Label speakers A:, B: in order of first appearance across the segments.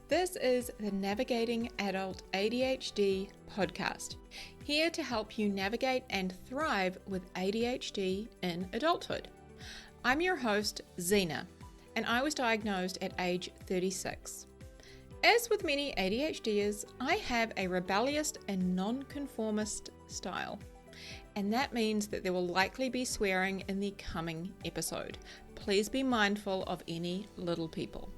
A: This is the Navigating Adult ADHD podcast, here to help you navigate and thrive with ADHD in adulthood. I'm your host, Zena, and I was diagnosed at age 36. As with many ADHDers, I have a rebellious and nonconformist style, and that means that there will likely be swearing in the coming episode. Please be mindful of any little people.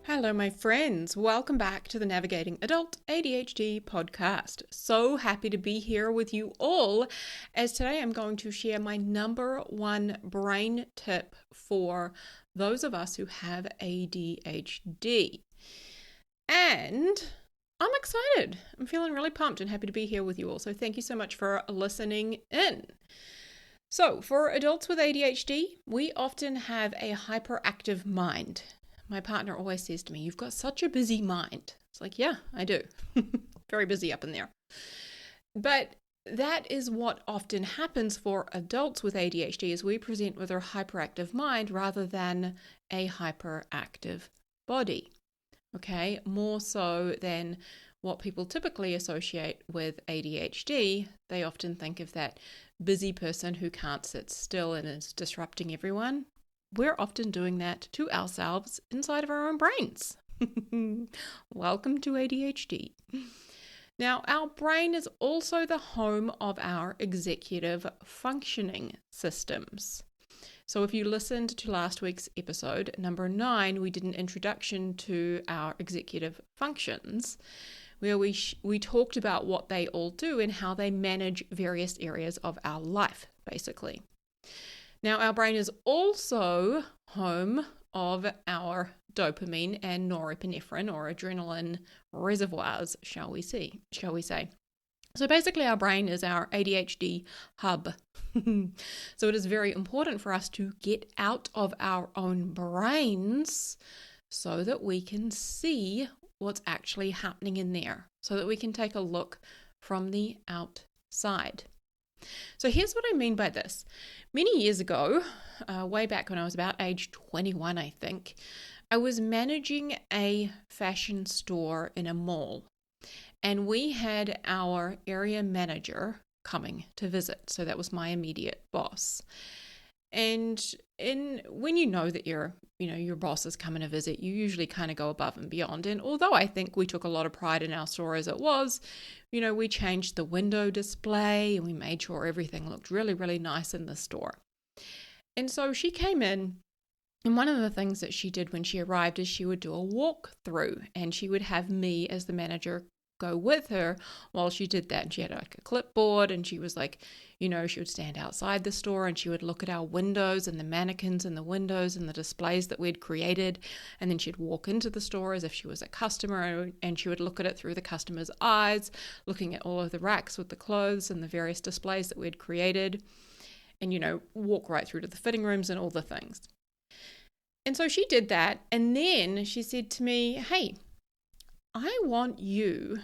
A: Hello, my friends. Welcome back to the Navigating Adult ADHD podcast. So happy to be here with you all, as today I'm going to share my number one brain tip for those of us who have ADHD. And I'm excited. I'm feeling really pumped and happy to be here with you all. So thank you so much for listening in. So for adults with ADHD, we often have a hyperactive mind. My partner always says to me, "You've got such a busy mind." It's like, yeah, I do. Very busy up in there. But that is what often happens for adults with ADHD, is we present with a hyperactive mind rather than a hyperactive body. Okay, more so than what people typically associate with ADHD. They often think of that busy person who can't sit still and is disrupting everyone. We're often doing that to ourselves inside of our own brains. Welcome to ADHD. Now, our brain is also the home of our executive functioning systems. So if you listened to last week's episode, number 9, we did an introduction to our executive functions, where we talked about what they all do and how they manage various areas of our life, basically. Now, our brain is also home of our dopamine and norepinephrine or adrenaline reservoirs, shall we say. So basically, our brain is our ADHD hub. So it is very important for us to get out of our own brains so that we can see what's actually happening in there, so that we can take a look from the outside. So here's what I mean by this. Many years ago, way back when I was about age 21, I think, I was managing a fashion store in a mall, and we had our area manager coming to visit. So that was my immediate boss. And when you know that your boss is coming to visit, you usually kind of go above and beyond. And although I think we took a lot of pride in our store as it was, we changed the window display and we made sure everything looked really, really nice in the store. And so she came in, and one of the things that she did when she arrived is she would do a walkthrough, and she would have me as the manager go with her while she did that. And she had like a clipboard, and she was like, she would stand outside the store and she would look at our windows and the mannequins in the windows and the displays that we'd created. And then she'd walk into the store as if she was a customer, and she would look at it through the customer's eyes, looking at all of the racks with the clothes and the various displays that we'd created, and, walk right through to the fitting rooms and all the things. And so she did that. And then she said to me, "Hey, I want you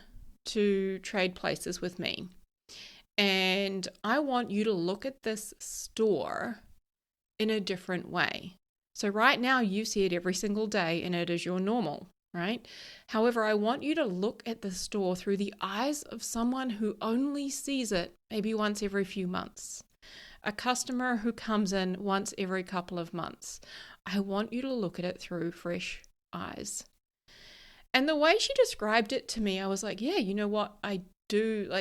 A: to trade places with me, and I want you to look at this store in a different way. So right now you see it every single day and it is your normal, right? However, I want you to look at the store through the eyes of someone who only sees it maybe once every few months, a customer who comes in once every couple of months. I want you to look at it through fresh eyes." And the way she described it to me, I was like, yeah, you know what? I do,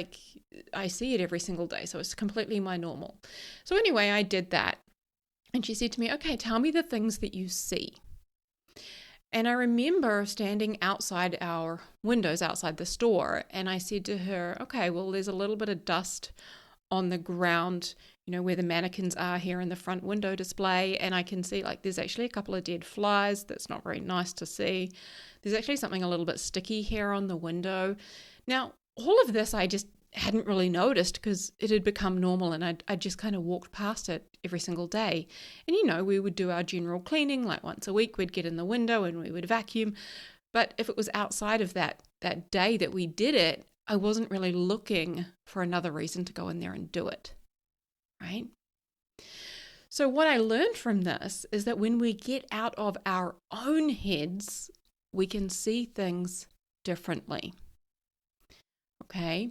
A: I see it every single day. So it's completely my normal. So anyway, I did that. And she said to me, "Okay, tell me the things that you see." And I remember standing outside our windows outside the store. And I said to her, "Okay, well, there's a little bit of dust on the ground, where the mannequins are here in the front window display. And I can see there's actually a couple of dead flies. That's not very nice to see. There's actually something a little bit sticky here on the window." Now, all of this I just hadn't really noticed because it had become normal, and I just kind of walked past it every single day. And, we would do our general cleaning, once a week we'd get in the window and we would vacuum. But if it was outside of that day that we did it, I wasn't really looking for another reason to go in there and do it, right? So what I learned from this is that when we get out of our own heads, we can see things differently. Okay?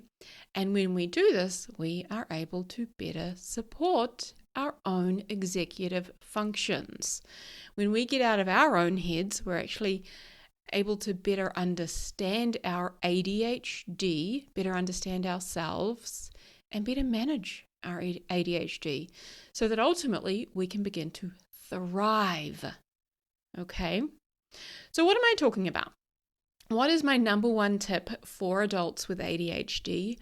A: And when we do this, we are able to better support our own executive functions. When we get out of our own heads, we're actually able to better understand our ADHD, better understand ourselves, and better manage our ADHD so that ultimately we can begin to thrive. Okay? So what am I talking about? What is my number one tip for adults with ADHD?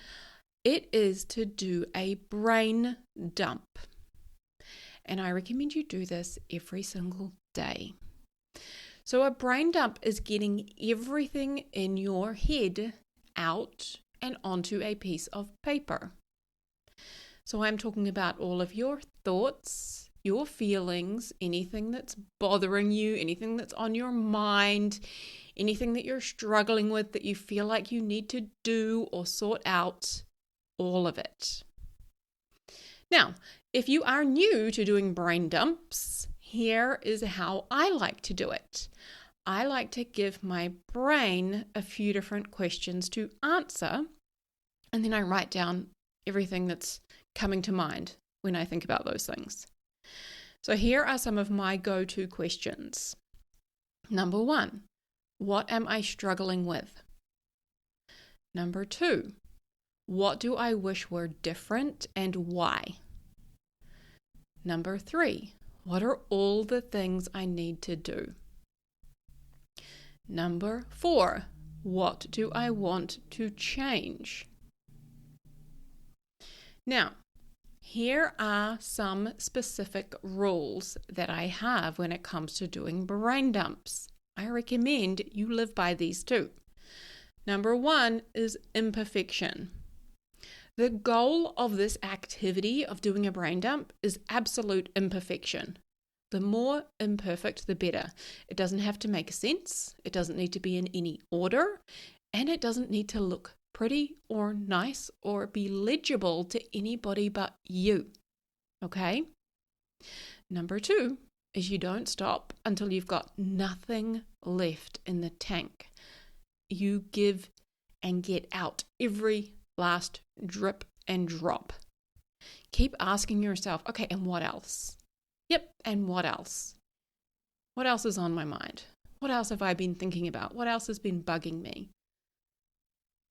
A: It is to do a brain dump. And I recommend you do this every single day. So a brain dump is getting everything in your head out and onto a piece of paper. So I'm talking about all of your thoughts, your feelings, anything that's bothering you, anything that's on your mind, anything that you're struggling with that you feel like you need to do or sort out, all of it. Now, if you are new to doing brain dumps, here is how I like to do it. I like to give my brain a few different questions to answer, and then I write down everything that's coming to mind when I think about those things. So here are some of my go-to questions. Number 1, what am I struggling with? Number 2, what do I wish were different and why? Number 3, what are all the things I need to do? Number 4, what do I want to change? Now, here are some specific rules that I have when it comes to doing brain dumps. I recommend you live by these too. Number 1 is imperfection. The goal of this activity of doing a brain dump is absolute imperfection. The more imperfect, the better. It doesn't have to make sense. It doesn't need to be in any order. And it doesn't need to look pretty or nice or be legible to anybody but you. Okay? Number 2 is you don't stop until you've got nothing left in the tank. You give and get out every last drip and drop. Keep asking yourself, okay, and what else? Yep, and what else? What else is on my mind? What else have I been thinking about? What else has been bugging me?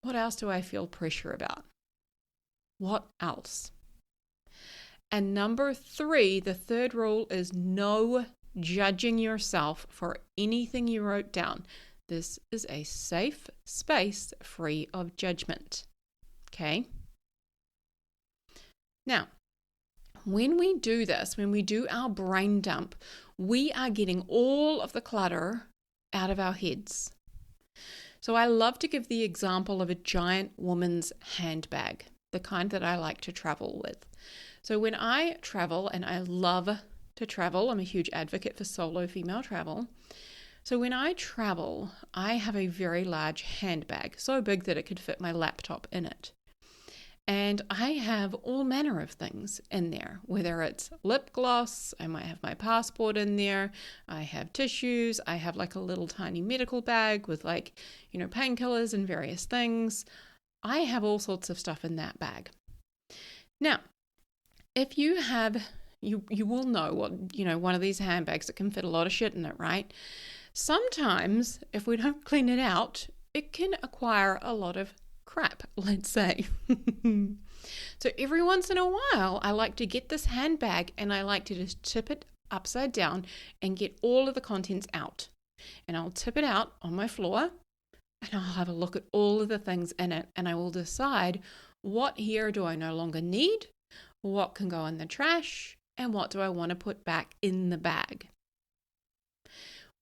A: What else do I feel pressure about? What else? And number 3, the third rule is no judging yourself for anything you wrote down. This is a safe space free of judgment. Okay? Now, when we do this, when we do our brain dump, we are getting all of the clutter out of our heads. So I love to give the example of a giant woman's handbag, the kind that I like to travel with. So when I travel, and I love to travel, I'm a huge advocate for solo female travel. So when I travel, I have a very large handbag, so big that it could fit my laptop in it. And I have all manner of things in there, whether it's lip gloss, I might have my passport in there, I have tissues, I have like a little tiny medical bag with painkillers and various things. I have all sorts of stuff in that bag. Now, if you have, you will know one of these handbags that can fit a lot of shit in it, right? Sometimes, if we don't clean it out, it can acquire a lot of crap, let's say. So every once in a while, I like to get this handbag and I like to just tip it upside down and get all of the contents out. And I'll tip it out on my floor and I'll have a look at all of the things in it and I will decide what here do I no longer need, what can go in the trash, and what do I want to put back in the bag.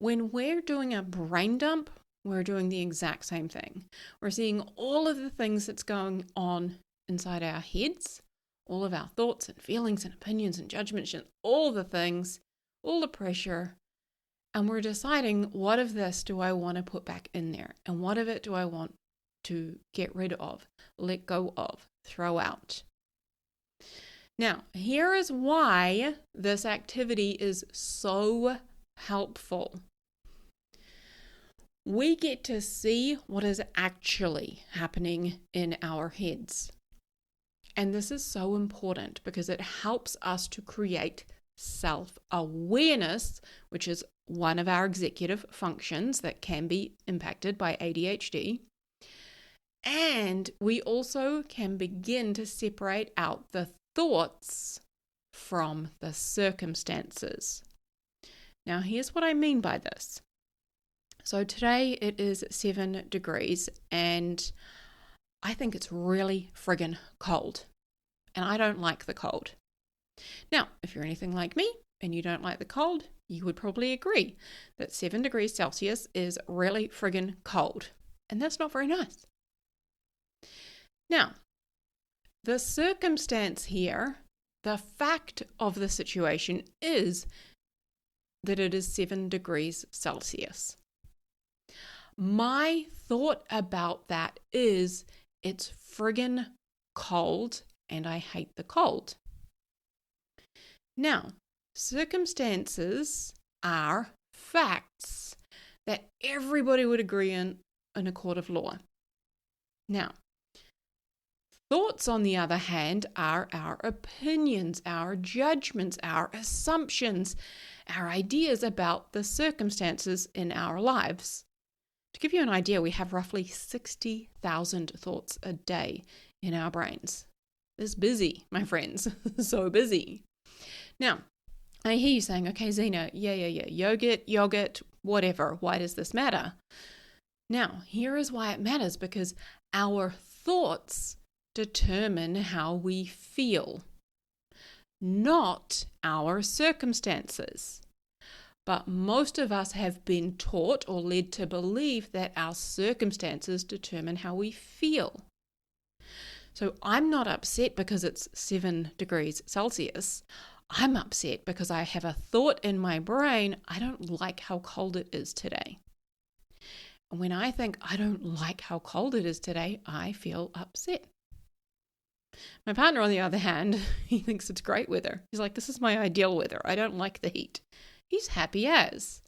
A: When we're doing a brain dump, we're doing the exact same thing. We're seeing all of the things that's going on inside our heads, all of our thoughts and feelings and opinions and judgments and all the things, all the pressure, and we're deciding what of this do I want to put back in there and what of it do I want to get rid of, let go of, throw out. Now, here is why this activity is so helpful. we get to see what is actually happening in our heads. And this is so important because it helps us to create self-awareness, which is one of our executive functions that can be impacted by ADHD. And we also can begin to separate out the thoughts from the circumstances. Now, here's what I mean by this. So today it is 7 degrees and I think it's really friggin' cold. And I don't like the cold. Now, if you're anything like me and you don't like the cold, you would probably agree that 7 degrees Celsius is really friggin' cold. And that's not very nice. Now, the circumstance here, the fact of the situation is that it is 7 degrees Celsius. My thought about that is it's friggin' cold and I hate the cold. Now, circumstances are facts that everybody would agree in a court of law. Now, thoughts, on the other hand, are our opinions, our judgments, our assumptions, our ideas about the circumstances in our lives. To give you an idea, we have roughly 60,000 thoughts a day in our brains. It's busy, my friends, so busy. Now, I hear you saying, okay, Zena, yogurt, whatever. Why does this matter? Now, here is why it matters, because our thoughts determine how we feel, not our circumstances. But most of us have been taught or led to believe that our circumstances determine how we feel. So I'm not upset because it's 7 degrees Celsius. I'm upset because I have a thought in my brain, I don't like how cold it is today. And when I think I don't like how cold it is today, I feel upset. My partner, on the other hand, he thinks it's great weather. He's like, this is my ideal weather. I don't like the heat. He's happy as,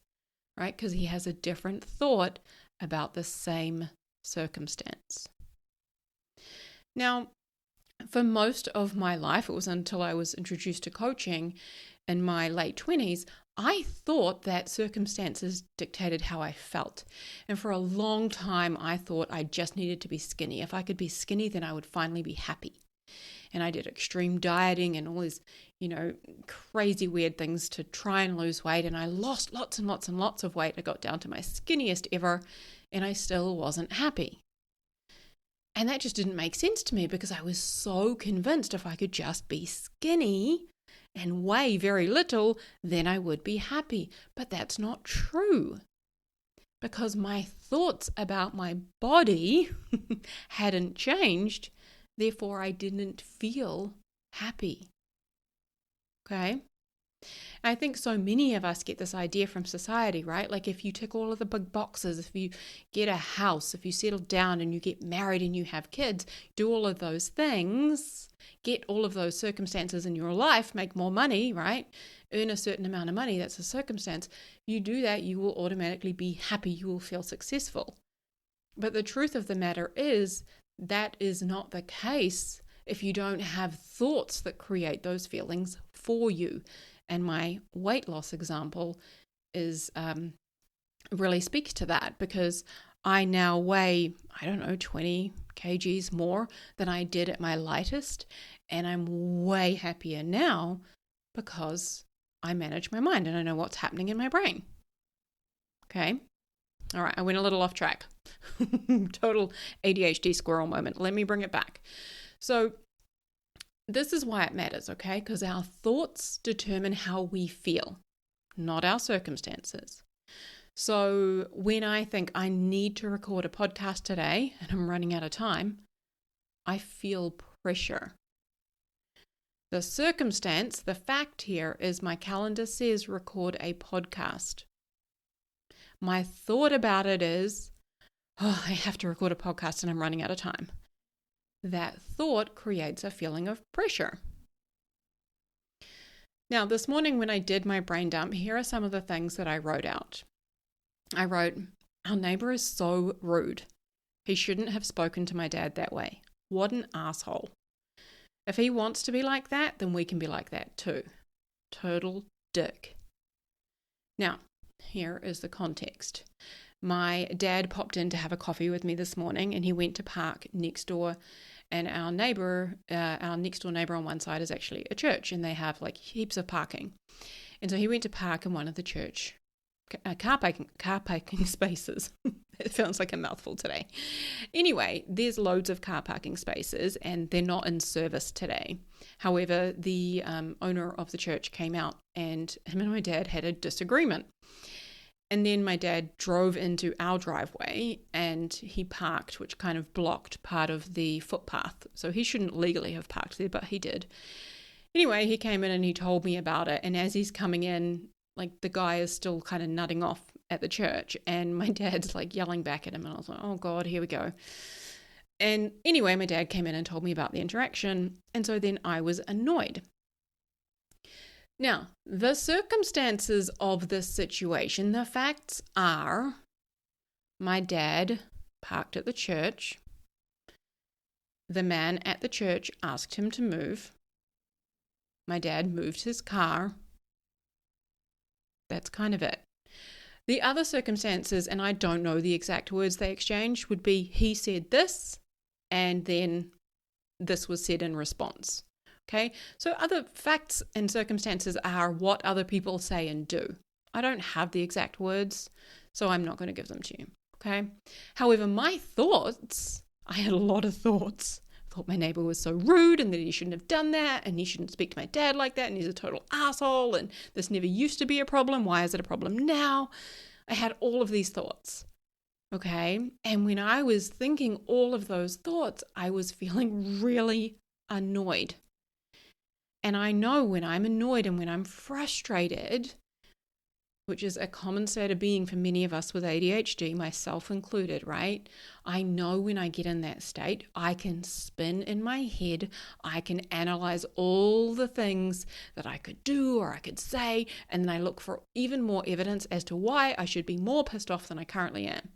A: right? Because he has a different thought about the same circumstance. Now, for most of my life, it was until I was introduced to coaching in my late 20s, I thought that circumstances dictated how I felt. And for a long time, I thought I just needed to be skinny. If I could be skinny, then I would finally be happy. And I did extreme dieting and all these, crazy weird things to try and lose weight. And I lost lots and lots and lots of weight. I got down to my skinniest ever, and I still wasn't happy. And that just didn't make sense to me because I was so convinced if I could just be skinny and weigh very little, then I would be happy. But that's not true because my thoughts about my body hadn't changed. Therefore, I didn't feel happy. Okay? I think so many of us get this idea from society, right? Like if you tick all of the big boxes, if you get a house, if you settle down and you get married and you have kids, do all of those things, get all of those circumstances in your life, make more money, right? Earn a certain amount of money, that's a circumstance. You do that, you will automatically be happy, you will feel successful. But the truth of the matter is that is not the case if you don't have thoughts that create those feelings for you. And my weight loss example is really speaks to that because I now weigh, 20 kgs more than I did at my lightest. And I'm way happier now because I manage my mind and I know what's happening in my brain. Okay. All right. I went a little off track. Total ADHD squirrel moment. Let me bring it back. So this is why it matters, okay? Because our thoughts determine how we feel, not our circumstances. So when I think I need to record a podcast today and I'm running out of time, I feel pressure. The circumstance, the fact here is my calendar says record a podcast. My thought about it is, I have to record a podcast and I'm running out of time. That thought creates a feeling of pressure. Now, this morning when I did my brain dump, here are some of the things that I wrote out. I wrote, Our neighbor is so rude. He shouldn't have spoken to my dad that way. What an asshole. If he wants to be like that, then we can be like that too. Total dick. Now, here is the context. My dad popped in to have a coffee with me this morning, and he went to park next door. And our next door neighbor on one side is actually a church, and they have like heaps of parking. And so he went to park in one of the church car parking spaces. It sounds like a mouthful today. Anyway, there's loads of car parking spaces, and they're not in service today. However, the owner of the church came out, and him and my dad had a disagreement. And then my dad drove into our driveway and he parked, which kind of blocked part of the footpath. So he shouldn't legally have parked there, but he did. Anyway, he came in and he told me about it. And as he's coming in, like the guy is still kind of nutting off at the church. And my dad's like yelling back at him. And I was like, oh God, here we go. And anyway, my dad came in and told me about the interaction. And so then I was annoyed. Now, the circumstances of this situation, the facts are my dad parked at the church. The man at the church asked him to move. My dad moved his car. That's kind of it. The other circumstances, and I don't know the exact words they exchanged, would be he said this, and then this was said in response. Okay, so other facts and circumstances are what other people say and do. I don't have the exact words, so I'm not going to give them to you. Okay. However, my thoughts, I had a lot of thoughts. I thought my neighbor was so rude and that he shouldn't have done that and he shouldn't speak to my dad like that and he's a total asshole and this never used to be a problem. Why is it a problem now? I had all of these thoughts. Okay. And when I was thinking all of those thoughts, I was feeling really annoyed. And I know when I'm annoyed and when I'm frustrated, which is a common state of being for many of us with ADHD, myself included, right? I know when I get in that state, I can spin in my head. I can analyze all the things that I could do or I could say, and then I look for even more evidence as to why I should be more pissed off than I currently am.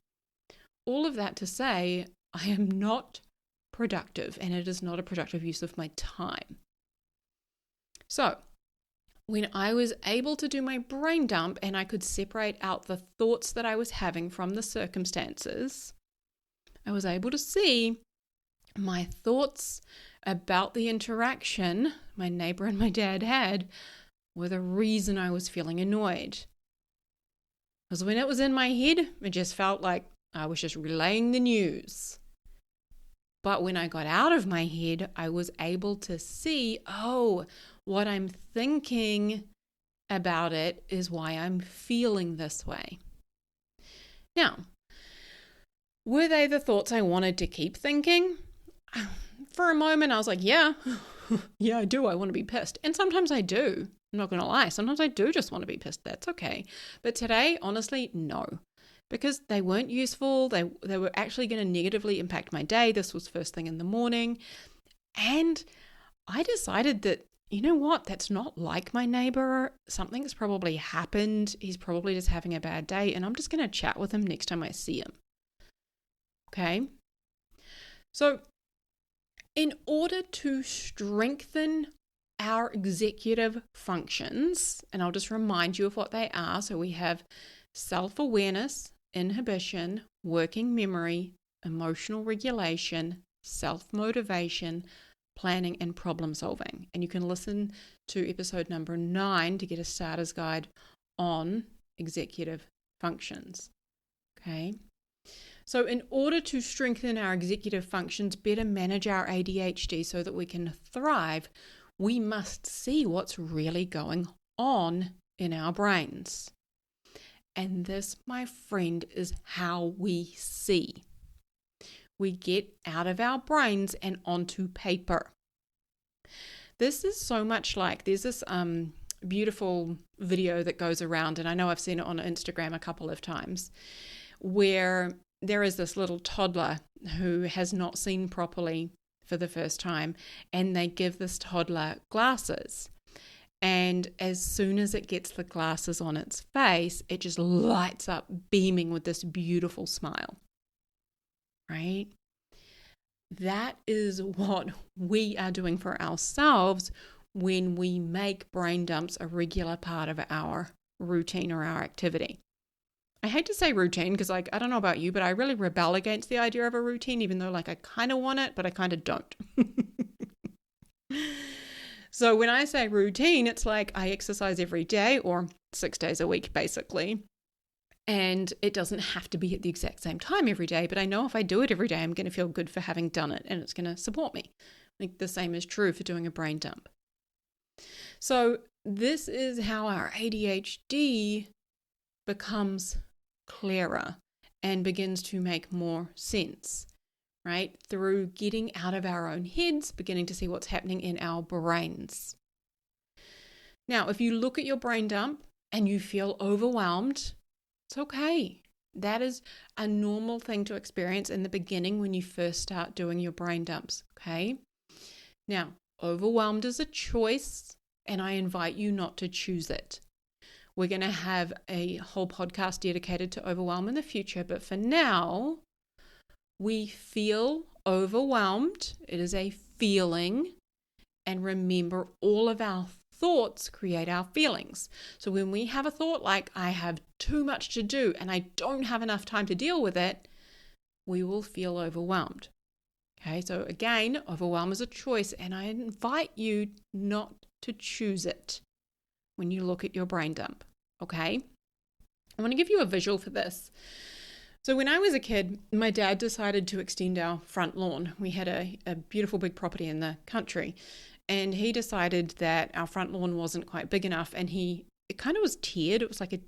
A: All of that to say, I am not productive, and it is not a productive use of my time. So, when I was able to do my brain dump and I could separate out the thoughts that I was having from the circumstances, I was able to see my thoughts about the interaction my neighbor and my dad had were the reason I was feeling annoyed. Because when it was in my head, it just felt like I was just relaying the news. But when I got out of my head, I was able to see, what I'm thinking about it is why I'm feeling this way. Now, were they the thoughts I wanted to keep thinking? For a moment, I was like, yeah, I do. I want to be pissed. And sometimes I do. I'm not going to lie. Sometimes I do just want to be pissed. That's okay. But today, honestly, no. Because they weren't useful. They were actually going to negatively impact my day. This was first thing in the morning. And I decided that, you know what? That's not like my neighbor. Something's probably happened. He's probably just having a bad day. And I'm just going to chat with him next time I see him. Okay? So, in order to strengthen our executive functions, and I'll just remind you of what they are. So we have self-awareness, inhibition, working memory, emotional regulation, self-motivation, planning, and problem solving. And you can listen to episode number 9 to get a starter's guide on executive functions. Okay. So in order to strengthen our executive functions, better manage our ADHD so that we can thrive, we must see what's really going on in our brains. And this, my friend, is how we see. We get out of our brains and onto paper. This is so much like, there's this beautiful video that goes around, and I know I've seen it on Instagram a couple of times, where there is this little toddler who has not seen properly for the first time, and they give this toddler glasses. And as soon as it gets the glasses on its face, it just lights up, beaming with this beautiful smile, right? That is what we are doing for ourselves when we make brain dumps a regular part of our routine or our activity. I hate to say routine because, I don't know about you, but I really rebel against the idea of a routine, even though, I kind of want it, but I kind of don't. So when I say routine, it's like I exercise every day or 6 days a week, basically. And it doesn't have to be at the exact same time every day, but I know if I do it every day, I'm going to feel good for having done it and it's going to support me. The same is true for doing a brain dump. So this is how our ADHD becomes clearer and begins to make more sense, right? Through getting out of our own heads, beginning to see what's happening in our brains. Now, if you look at your brain dump and you feel overwhelmed, it's okay. That is a normal thing to experience in the beginning when you first start doing your brain dumps, okay? Now, overwhelmed is a choice, and I invite you not to choose it. We're going to have a whole podcast dedicated to overwhelm in the future, but for now, we feel overwhelmed. It is a feeling, and remember, all of our thoughts create our feelings. So when we have a thought like, I have too much to do and I don't have enough time to deal with it, we will feel overwhelmed. Okay, so again, overwhelm is a choice, and I invite you not to choose it when you look at your brain dump. Okay, I want to give you a visual for this. So when I was a kid, my dad decided to extend our front lawn. We had a beautiful big property in the country, and he decided that our front lawn wasn't quite big enough, and it kind of was tiered. It was like a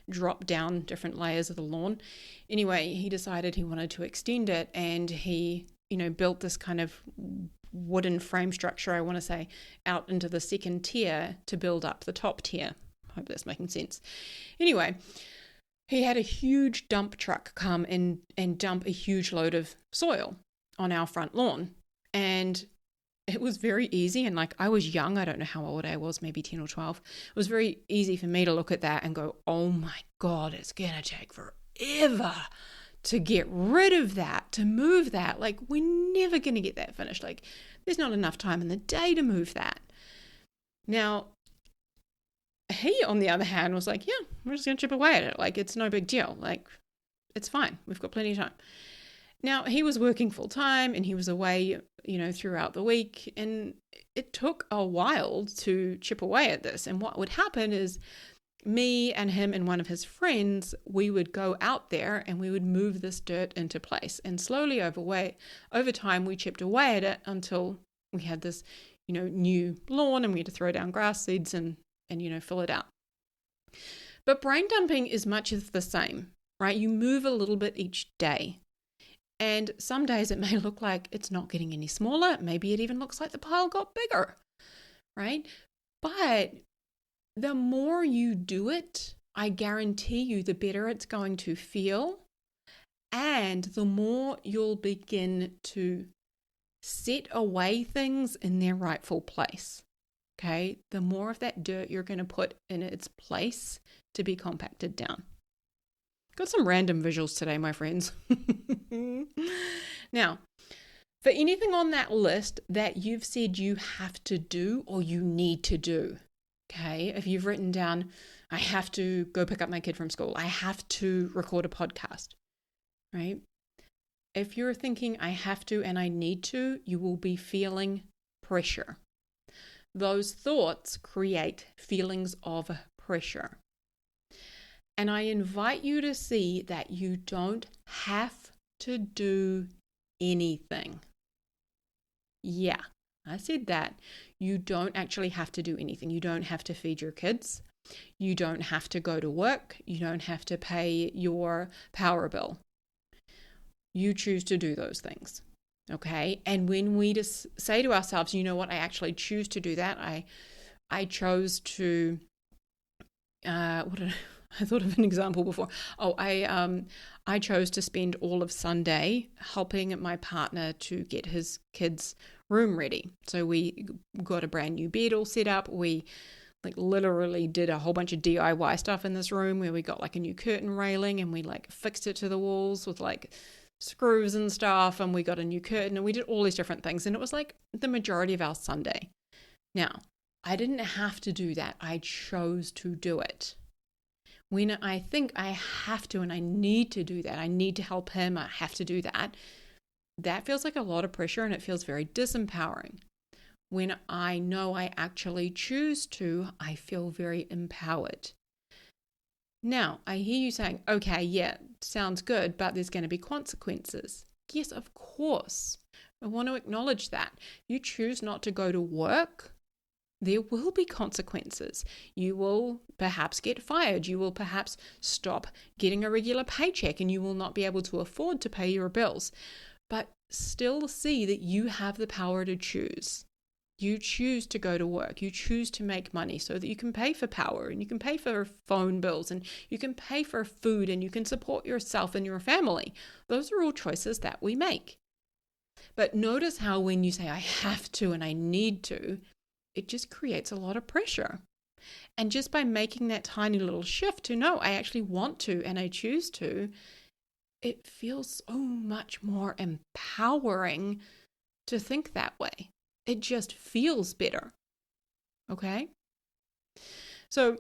A: drop down different layers of the lawn. Anyway, he decided he wanted to extend it, and he, built this kind of wooden frame structure, I want to say, out into the second tier to build up the top tier. I hope that's making sense. Anyway, he had a huge dump truck come and dump a huge load of soil on our front lawn. And it was very easy. And I was young. I don't know how old I was, maybe 10 or 12. It was very easy for me to look at that and go, oh my God, it's going to take forever to get rid of that, to move that. We're never going to get that finished. There's not enough time in the day to move that. Now, he, on the other hand, was like, yeah, we're just going to chip away at it. It's no big deal. It's fine. We've got plenty of time. Now, he was working full time and he was away, throughout the week. And it took a while to chip away at this. And what would happen is me and him and one of his friends, we would go out there and we would move this dirt into place. And slowly over time, we chipped away at it until we had this, new lawn, and we had to throw down grass seeds and fill it out. But brain dumping is much of the same, right? You move a little bit each day. And some days it may look like it's not getting any smaller. Maybe it even looks like the pile got bigger, right? But the more you do it, I guarantee you the better it's going to feel. And the more you'll begin to set away things in their rightful place. Okay, the more of that dirt you're going to put in its place to be compacted down. Got some random visuals today, my friends. Now, for anything on that list that you've said you have to do or you need to do, okay, if you've written down, I have to go pick up my kid from school, I have to record a podcast, right? If you're thinking I have to and I need to, you will be feeling pressure. Those thoughts create feelings of pressure. And I invite you to see that you don't have to do anything. Yeah, I said that. You don't actually have to do anything. You don't have to feed your kids. You don't have to go to work. You don't have to pay your power bill. You choose to do those things. Okay, and when we just say to ourselves, you know what, I actually choose to do that. I chose to, I thought of an example before. I chose to spend all of Sunday helping my partner to get his kids' room ready. So we got a brand new bed all set up. We like literally did a whole bunch of DIY stuff in this room where we got like a new curtain railing and we like fixed it to the walls with like screws and stuff, and we got a new curtain and we did all these different things, and it was like the majority of our Sunday. Now, I didn't have to do that. I chose to do it. When I think I have to and I need to do that, I need to help him, I have to do that, that feels like a lot of pressure and it feels very disempowering. When I know I actually choose to, I feel very empowered. Now, I hear you saying, okay, yeah, sounds good, but there's going to be consequences. Yes, of course. I want to acknowledge that. You choose not to go to work, there will be consequences. You will perhaps get fired. You will perhaps stop getting a regular paycheck and you will not be able to afford to pay your bills. But still see that you have the power to choose. You choose to go to work. You choose to make money so that you can pay for power and you can pay for phone bills and you can pay for food and you can support yourself and your family. Those are all choices that we make. But notice how when you say, I have to and I need to, it just creates a lot of pressure. And just by making that tiny little shift to no, I actually want to and I choose to, it feels so much more empowering to think that way. It just feels better. Okay? So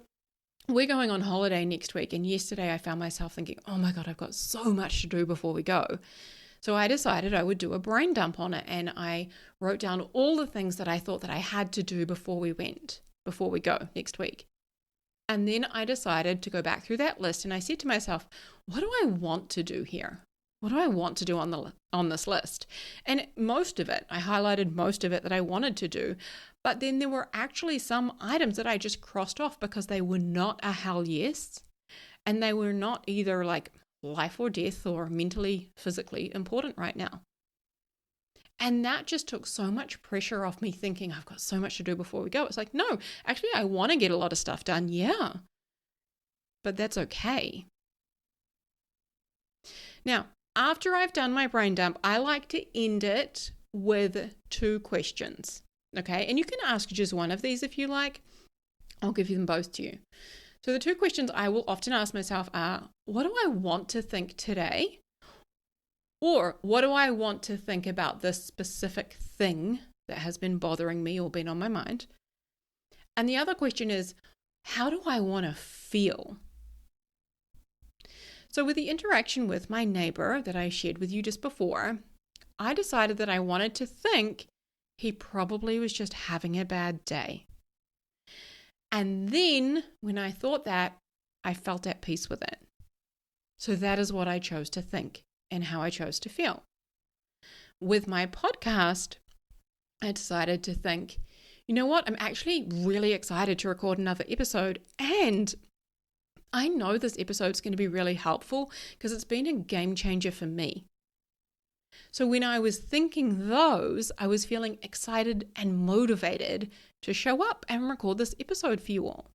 A: we're going on holiday next week, and yesterday I found myself thinking, oh my God, I've got so much to do before we go. So I decided I would do a brain dump on it, and I wrote down all the things that I thought that I had to do before we go next week. And then I decided to go back through that list, and I said to myself, what do I want to do here? What do I want to do on this list? And most of it, I highlighted most of it that I wanted to do, but then there were actually some items that I just crossed off because they were not a hell yes, and they were not either like life or death or mentally, physically important right now. And that just took so much pressure off me thinking I've got so much to do before we go. It's like, no, actually I want to get a lot of stuff done. Yeah, but that's okay. Now, after I've done my brain dump, I like to end it with 2 questions. Okay. And you can ask just one of these if you like. I'll give them both to you. So the 2 questions I will often ask myself are, what do I want to think today? Or what do I want to think about this specific thing that has been bothering me or been on my mind? And the other question is, how do I want to feel? So with the interaction with my neighbor that I shared with you just before, I decided that I wanted to think he probably was just having a bad day. And then when I thought that, I felt at peace with it. So that is what I chose to think and how I chose to feel. With my podcast, I decided to think, you know what? I'm actually really excited to record another episode, and I know this episode is going to be really helpful because it's been a game changer for me. So when I was thinking those, I was feeling excited and motivated to show up and record this episode for you all.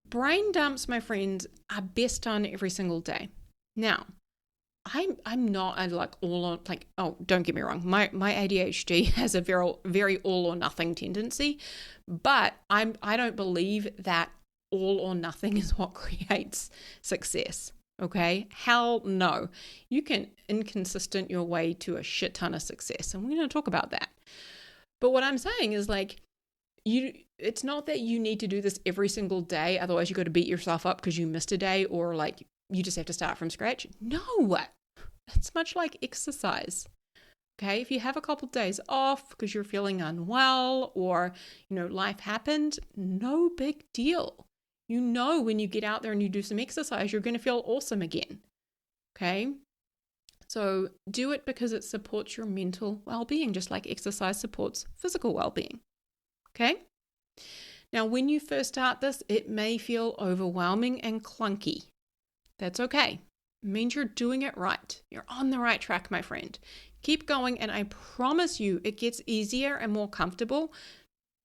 A: Brain dumps, my friends, are best done every single day. Now, I'm not don't get me wrong. My ADHD has a very all or nothing tendency, but I don't believe that all or nothing is what creates success. Okay? Hell no. You can inconsistent your way to a shit ton of success, and we're going to talk about that. But what I'm saying is it's not that you need to do this every single day, otherwise you got to beat yourself up because you missed a day, or like you just have to start from scratch. No. It's much like exercise. Okay? If you have a couple of days off because you're feeling unwell or, life happened, no big deal. When you get out there and you do some exercise, you're going to feel awesome again. Okay? So do it because it supports your mental well-being, just like exercise supports physical well-being. Okay? Now, when you first start this, it may feel overwhelming and clunky. That's okay. It means you're doing it right. You're on the right track, my friend. Keep going, and I promise you it gets easier and more comfortable,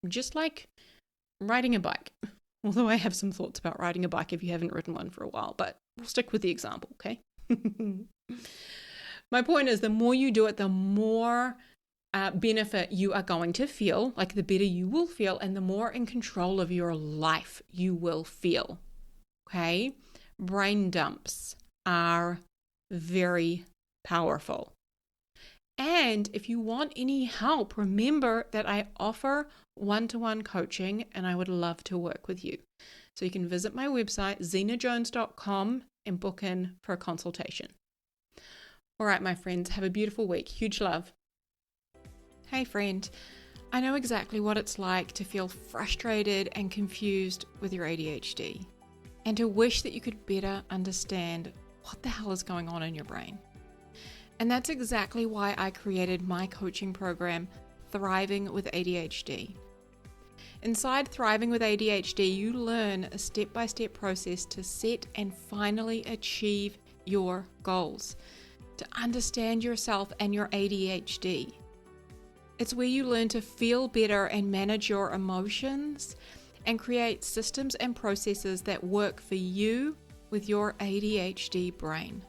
A: just like riding a bike. Although I have some thoughts about riding a bike if you haven't ridden one for a while, but we'll stick with the example, okay? My point is, the more you do it, the more benefit you are going to feel, like the better you will feel, and the more in control of your life you will feel. Okay? Brain dumps are very powerful. And if you want any help, remember that I offer one-to-one coaching and I would love to work with you. So you can visit my website, zenajones.com, and book in for a consultation. All right, my friends, have a beautiful week. Huge love. Hey friend, I know exactly what it's like to feel frustrated and confused with your ADHD and to wish that you could better understand what the hell is going on in your brain. And that's exactly why I created my coaching program, Thriving with ADHD. Inside Thriving with ADHD, you learn a step-by-step process to set and finally achieve your goals, to understand yourself and your ADHD. It's where you learn to feel better and manage your emotions and create systems and processes that work for you with your ADHD brain.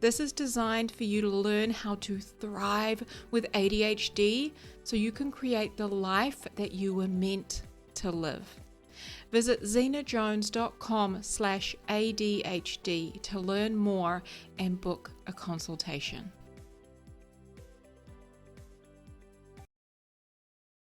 A: This is designed for you to learn how to thrive with ADHD so you can create the life that you were meant to live. Visit zenajones.com/ADHD to learn more and book a consultation.